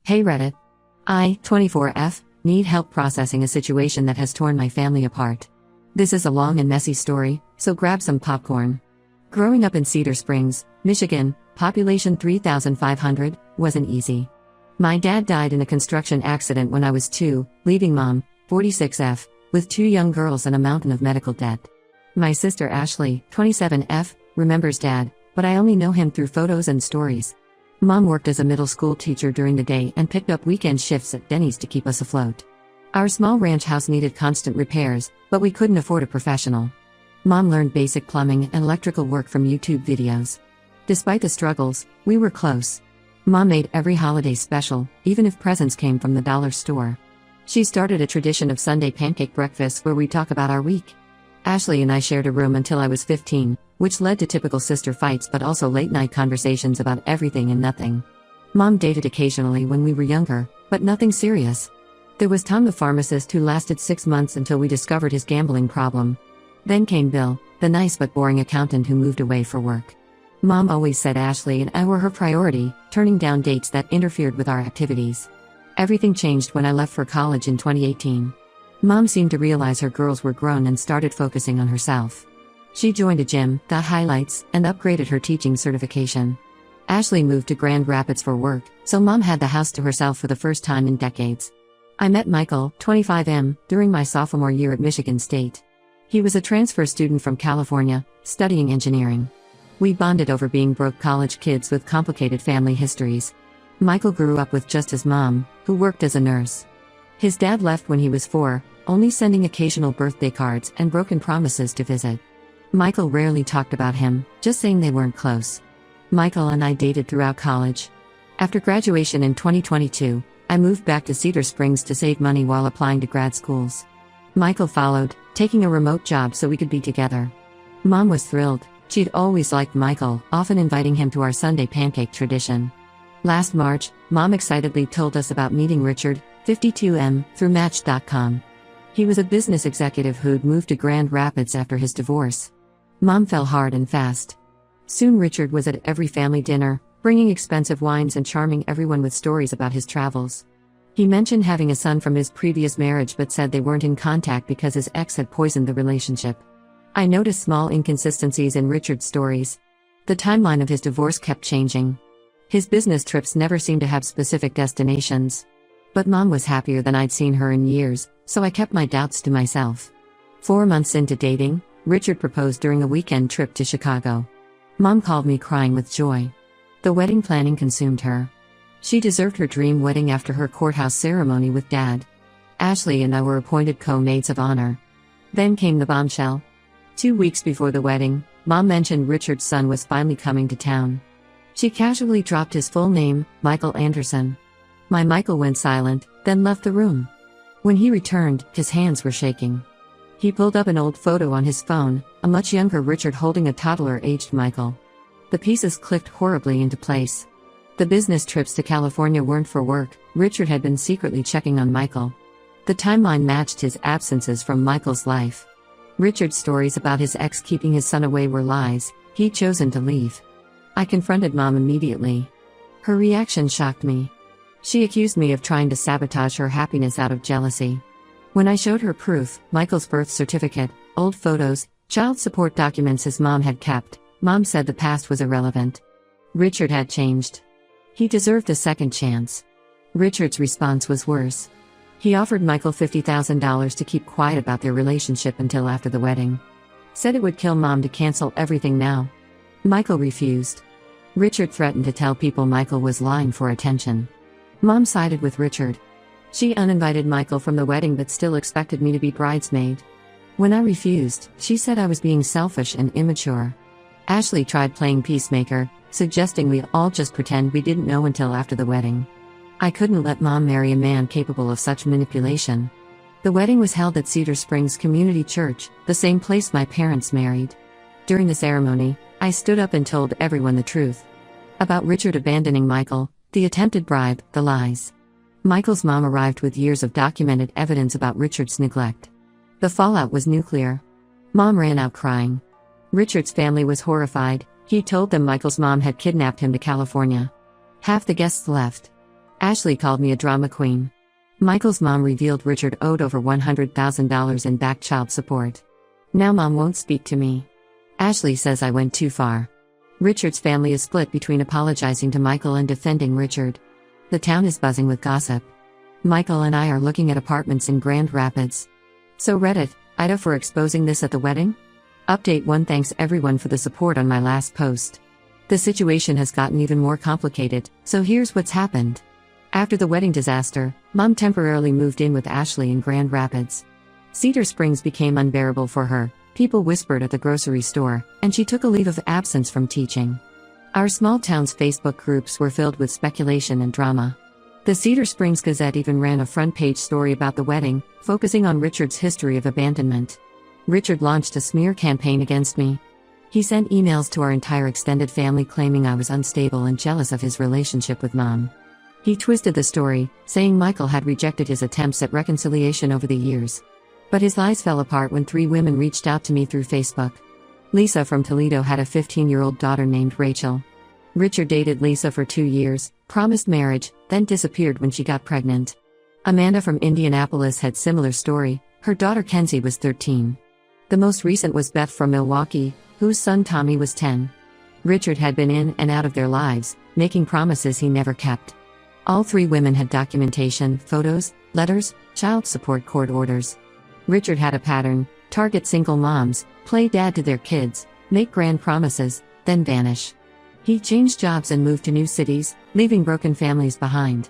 Hey Reddit. I, 24F, need help processing a situation that has torn my family apart. This is a long and messy story, so grab some popcorn. Growing up in Cedar Springs, Michigan, population 3,500, wasn't easy. My dad died in a construction accident when I was 2, leaving mom, 46F, with 2 young girls and a mountain of medical debt. My sister Ashley, 27F, remembers dad, but I only know him through photos and stories. Mom worked as a middle school teacher during the day and picked up weekend shifts at Denny's to keep us afloat. Our small ranch house needed constant repairs, but we couldn't afford a professional. Mom learned basic plumbing and electrical work from YouTube videos. Despite the struggles, we were close. Mom made every holiday special, even if presents came from the dollar store. She started a tradition of Sunday pancake breakfasts where we talk about our week. Ashley and I shared a room until I was 15, which led to typical sister fights but also late-night conversations about everything and nothing. Mom dated occasionally when we were younger, but nothing serious. There was Tom the pharmacist who lasted 6 months until we discovered his gambling problem. Then came Bill, the nice but boring accountant who moved away for work. Mom always said Ashley and I were her priority, turning down dates that interfered with our activities. Everything changed when I left for college in 2018. Mom seemed to realize her girls were grown and started focusing on herself. She joined a gym, got highlights, and upgraded her teaching certification. Ashley moved to Grand Rapids for work, so Mom had the house to herself for the first time in decades. I met Michael, 25M, during my sophomore year at Michigan State. He was a transfer student from California, studying engineering. We bonded over being broke college kids with complicated family histories. Michael grew up with just his mom, who worked as a nurse. His dad left when he was 4, only sending occasional birthday cards and broken promises to visit. Michael rarely talked about him, just saying they weren't close. Michael and I dated throughout college. After graduation in 2022, I moved back to Cedar Springs to save money while applying to grad schools. Michael followed, taking a remote job so we could be together. Mom was thrilled. She'd always liked Michael, often inviting him to our Sunday pancake tradition. Last March, Mom excitedly told us about meeting Richard, 52M, through Match.com. He was a business executive who'd moved to Grand Rapids after his divorce. Mom fell hard and fast. Soon Richard was at every family dinner, bringing expensive wines and charming everyone with stories about his travels. He mentioned having a son from his previous marriage but said they weren't in contact because his ex had poisoned the relationship. I noticed small inconsistencies in Richard's stories. The timeline of his divorce kept changing. His business trips never seemed to have specific destinations. But Mom was happier than I'd seen her in years, so I kept my doubts to myself. 4 months into dating, Richard proposed during a weekend trip to Chicago. Mom called me crying with joy. The wedding planning consumed her. She deserved her dream wedding after her courthouse ceremony with Dad. Ashley and I were appointed co-maids of honor. Then came the bombshell. 2 weeks before the wedding, Mom mentioned Richard's son was finally coming to town. She casually dropped his full name, Michael Anderson. My Michael went silent, then left the room. When he returned, his hands were shaking. He pulled up an old photo on his phone, a much younger Richard holding a toddler-aged Michael. The pieces clicked horribly into place. The business trips to California weren't for work. Richard had been secretly checking on Michael. The timeline matched his absences from Michael's life. Richard's stories about his ex keeping his son away were lies. He'd chosen to leave. I confronted Mom immediately. Her reaction shocked me. She accused me of trying to sabotage her happiness out of jealousy. When I showed her proof, Michael's birth certificate, old photos, child support documents his mom had kept, Mom said the past was irrelevant. Richard had changed. He deserved a second chance. Richard's response was worse. He offered Michael $50,000 to keep quiet about their relationship until after the wedding. Said it would kill Mom to cancel everything now. Michael refused. Richard threatened to tell people Michael was lying for attention. Mom sided with Richard. She uninvited Michael from the wedding but still expected me to be bridesmaid. When I refused, she said I was being selfish and immature. Ashley tried playing peacemaker, suggesting we all just pretend we didn't know until after the wedding. I couldn't let Mom marry a man capable of such manipulation. The wedding was held at Cedar Springs Community Church, the same place my parents married. During the ceremony, I stood up and told everyone the truth. About Richard abandoning Michael, the attempted bribe, the lies. Michael's mom arrived with years of documented evidence about Richard's neglect. The fallout was nuclear. Mom ran out crying. Richard's family was horrified. He told them Michael's mom had kidnapped him to California. Half the guests left. Ashley called me a drama queen. Michael's mom revealed Richard owed over $100,000 in back child support. Now mom won't speak to me. Ashley says I went too far. Richard's family is split between apologizing to Michael and defending Richard. The town is buzzing with gossip. Michael and I are looking at apartments in Grand Rapids. So Reddit, Ida for exposing this at the wedding? Update 1. Thanks everyone for the support on my last post. The situation has gotten even more complicated, so here's what's happened. After the wedding disaster, mom temporarily moved in with Ashley in Grand Rapids. Cedar Springs became unbearable for her, people whispered at the grocery store, and she took a leave of absence from teaching. Our small town's Facebook groups were filled with speculation and drama. The Cedar Springs Gazette even ran a front-page story about the wedding, focusing on Richard's history of abandonment. Richard launched a smear campaign against me. He sent emails to our entire extended family claiming I was unstable and jealous of his relationship with mom. He twisted the story, saying Michael had rejected his attempts at reconciliation over the years. But his lies fell apart when 3 women reached out to me through Facebook. Lisa from Toledo had a 15-year-old daughter named Rachel. Richard dated Lisa for 2 years, promised marriage, then disappeared when she got pregnant. Amanda from Indianapolis had similar story, her daughter Kenzie was 13. The most recent was Beth from Milwaukee, whose son Tommy was 10. Richard had been in and out of their lives, making promises he never kept. All 3 women had documentation, photos, letters, child support court orders. Richard had a pattern: target single moms, play dad to their kids, make grand promises, then vanish. He changed jobs and moved to new cities, leaving broken families behind.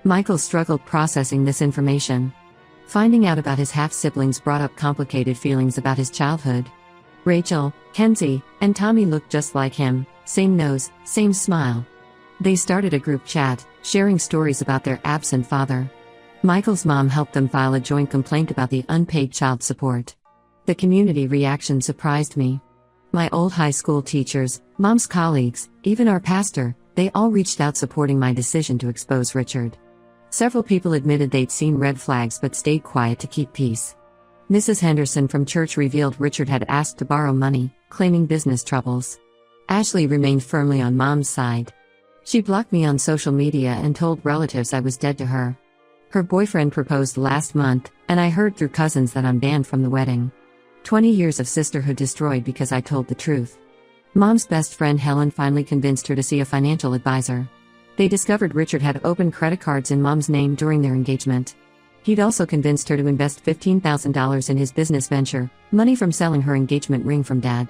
Michael struggled processing this information. Finding out about his half-siblings brought up complicated feelings about his childhood. Rachel, Kenzie, and Tommy looked just like him, same nose, same smile. They started a group chat, sharing stories about their absent father. Michael's mom helped them file a joint complaint about the unpaid child support. The community reaction surprised me. My old high school teachers, mom's colleagues, even our pastor, they all reached out supporting my decision to expose Richard. Several people admitted they'd seen red flags but stayed quiet to keep peace. Mrs. Henderson from church revealed Richard had asked to borrow money, claiming business troubles. Ashley remained firmly on mom's side. She blocked me on social media and told relatives I was dead to her. Her boyfriend proposed last month, and I heard through cousins that I'm banned from the wedding. 20 years of sisterhood destroyed because I told the truth. Mom's best friend Helen finally convinced her to see a financial advisor. They discovered Richard had opened credit cards in mom's name during their engagement. He'd also convinced her to invest $15,000 in his business venture, money from selling her engagement ring from dad.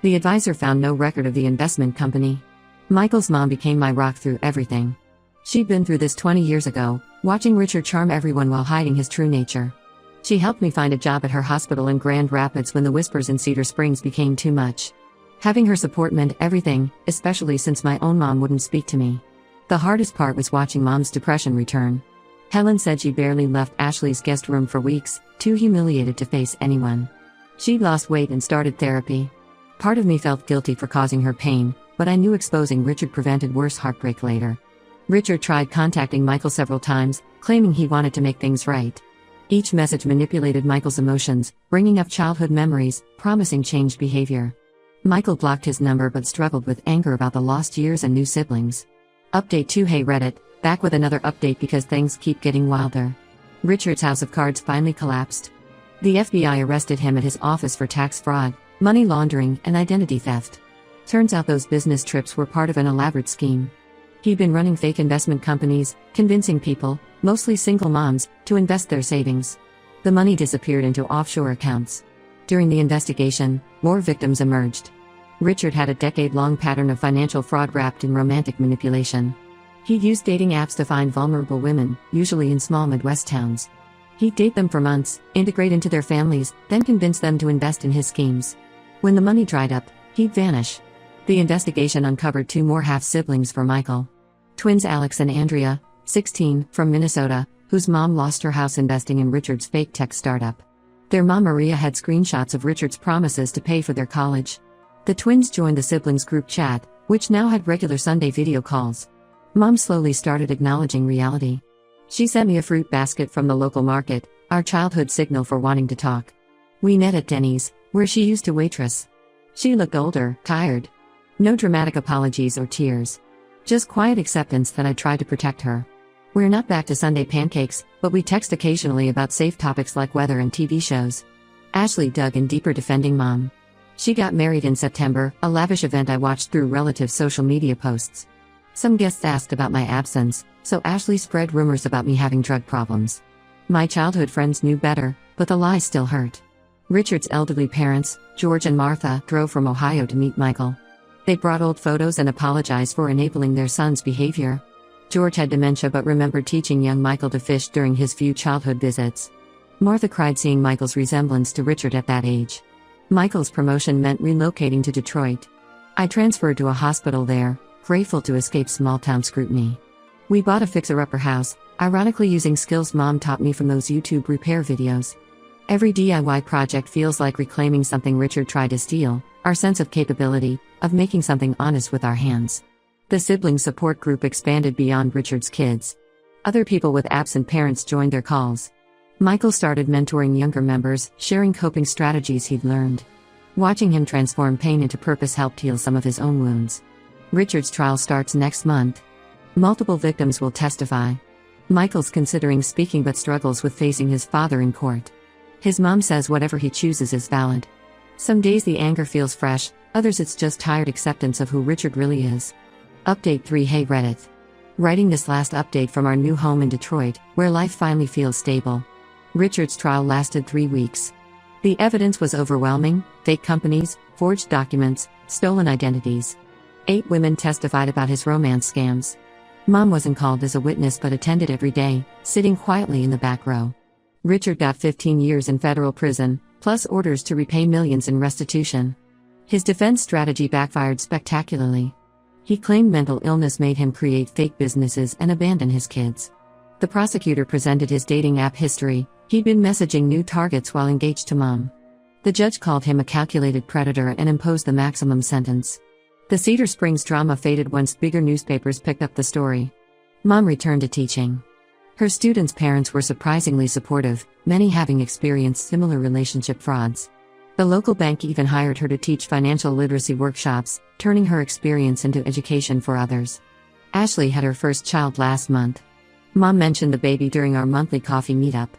The advisor found no record of the investment company. Michael's mom became my rock through everything. She'd been through this 20 years ago, watching Richard charm everyone while hiding his true nature. She helped me find a job at her hospital in Grand Rapids when the whispers in Cedar Springs became too much. Having her support meant everything, especially since my own mom wouldn't speak to me. The hardest part was watching mom's depression return. Helen said she barely left Ashley's guest room for weeks, too humiliated to face anyone. She'd lost weight and started therapy. Part of me felt guilty for causing her pain, but I knew exposing Richard prevented worse heartbreak later. Richard tried contacting Michael several times, claiming he wanted to make things right. Each message manipulated Michael's emotions, bringing up childhood memories, promising changed behavior. Michael blocked his number but struggled with anger about the lost years and new siblings. Update 2. Hey Reddit, back with another update because things keep getting wilder. Richard's house of cards finally collapsed. The FBI arrested him at his office for tax fraud, money laundering, and identity theft. Turns out those business trips were part of an elaborate scheme. He'd been running fake investment companies, convincing people, mostly single moms, to invest their savings. The money disappeared into offshore accounts. During the investigation, more victims emerged. Richard had a decade-long pattern of financial fraud wrapped in romantic manipulation. He'd use dating apps to find vulnerable women, usually in small Midwest towns. He'd date them for months, integrate into their families, then convince them to invest in his schemes. When the money dried up, he'd vanish. The investigation uncovered 2 more half-siblings for Michael. Twins Alex and Andrea, 16, from Minnesota, whose mom lost her house investing in Richard's fake tech startup. Their mom Maria had screenshots of Richard's promises to pay for their college. The twins joined the siblings group chat, which now had regular Sunday video calls. Mom slowly started acknowledging reality. She sent me a fruit basket from the local market, our childhood signal for wanting to talk. We met at Denny's, where she used to waitress. She looked older, tired. No dramatic apologies or tears. Just quiet acceptance that I tried to protect her. We're not back to Sunday pancakes, but we text occasionally about safe topics like weather and TV shows. Ashley dug in deeper defending mom. She got married in September, a lavish event I watched through relatives' social media posts. Some guests asked about my absence, so Ashley spread rumors about me having drug problems. My childhood friends knew better, but the lies still hurt. Richard's elderly parents, George and Martha, drove from Ohio to meet Michael. They brought old photos and apologized for enabling their son's behavior. George had dementia but remembered teaching young Michael to fish during his few childhood visits. Martha cried seeing Michael's resemblance to Richard at that age. Michael's promotion meant relocating to Detroit. I transferred to a hospital there, grateful to escape small-town scrutiny. We bought a fixer-upper house, ironically using skills Mom taught me from those YouTube repair videos. Every DIY project feels like reclaiming something Richard tried to steal, our sense of capability, of making something honest with our hands. The sibling support group expanded beyond Richard's kids. Other people with absent parents joined their calls. Michael started mentoring younger members, sharing coping strategies he'd learned. Watching him transform pain into purpose helped heal some of his own wounds. Richard's trial starts next month. Multiple victims will testify. Michael's considering speaking but struggles with facing his father in court. His mom says whatever he chooses is valid. Some days the anger feels fresh, others it's just tired acceptance of who Richard really is. Update 3 Hey Reddit. Writing this last update from our new home in Detroit, where life finally feels stable. Richard's trial lasted 3 weeks. The evidence was overwhelming: fake companies, forged documents, stolen identities. 8 women testified about his romance scams. Mom wasn't called as a witness but attended every day, sitting quietly in the back row. Richard got 15 years in federal prison, plus orders to repay millions in restitution. His defense strategy backfired spectacularly. He claimed mental illness made him create fake businesses and abandon his kids. The prosecutor presented his dating app history. He'd been messaging new targets while engaged to Mom. The judge called him a calculated predator and imposed the maximum sentence. The Cedar Springs drama faded once bigger newspapers picked up the story. Mom returned to teaching. Her students' parents were surprisingly supportive, many having experienced similar relationship frauds. The local bank even hired her to teach financial literacy workshops, turning her experience into education for others. Ashley had her first child last month. Mom mentioned the baby during our monthly coffee meetup.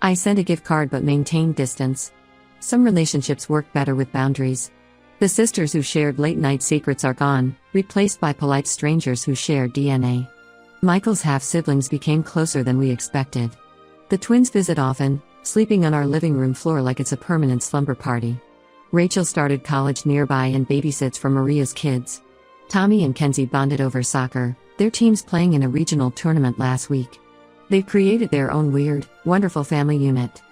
I sent a gift card but maintained distance. Some relationships work better with boundaries. The sisters who shared late-night secrets are gone, replaced by polite strangers who share DNA. Michael's half-siblings became closer than we expected. The twins visit often, sleeping on our living room floor like it's a permanent slumber party. Rachel started college nearby and babysits for Maria's kids. Tommy and Kenzie bonded over soccer, their teams playing in a regional tournament last week. They've created their own weird, wonderful family unit.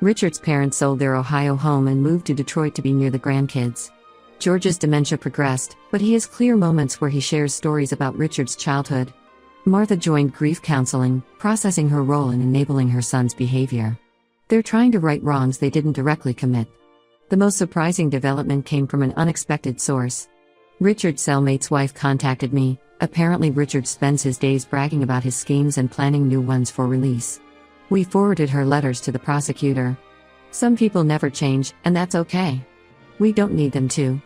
Richard's parents sold their Ohio home and moved to Detroit to be near the grandkids. George's dementia progressed, but he has clear moments where he shares stories about Richard's childhood. Martha joined grief counseling, processing her role in enabling her son's behavior. They're trying to right wrongs they didn't directly commit. The most surprising development came from an unexpected source. Richard's cellmate's wife contacted me. Apparently Richard spends his days bragging about his schemes and planning new ones for release. We forwarded her letters to the prosecutor. Some people never change, and that's okay. We don't need them to.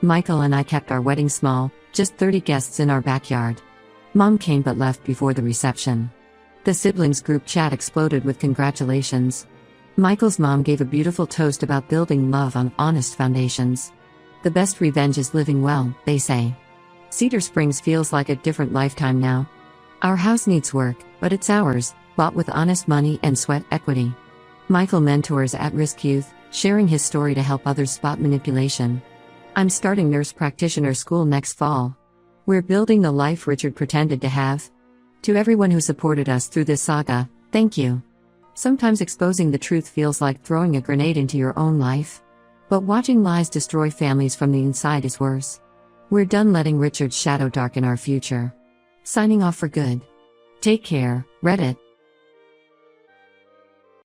Michael and I kept our wedding small, just 30 guests in our backyard. Mom came but left before the reception. The siblings group chat exploded with congratulations. Michael's mom gave a beautiful toast about building love on honest foundations. The best revenge is living well, they say. Cedar Springs feels like a different lifetime now. Our house needs work, but it's ours, bought with honest money and sweat equity. Michael mentors at-risk youth, sharing his story to help others spot manipulation. I'm starting nurse practitioner school next fall. We're building the life Richard pretended to have. To everyone who supported us through this saga, thank you. Sometimes exposing the truth feels like throwing a grenade into your own life. But watching lies destroy families from the inside is worse. We're done letting Richard's shadow darken our future. Signing off for good. Take care, Reddit.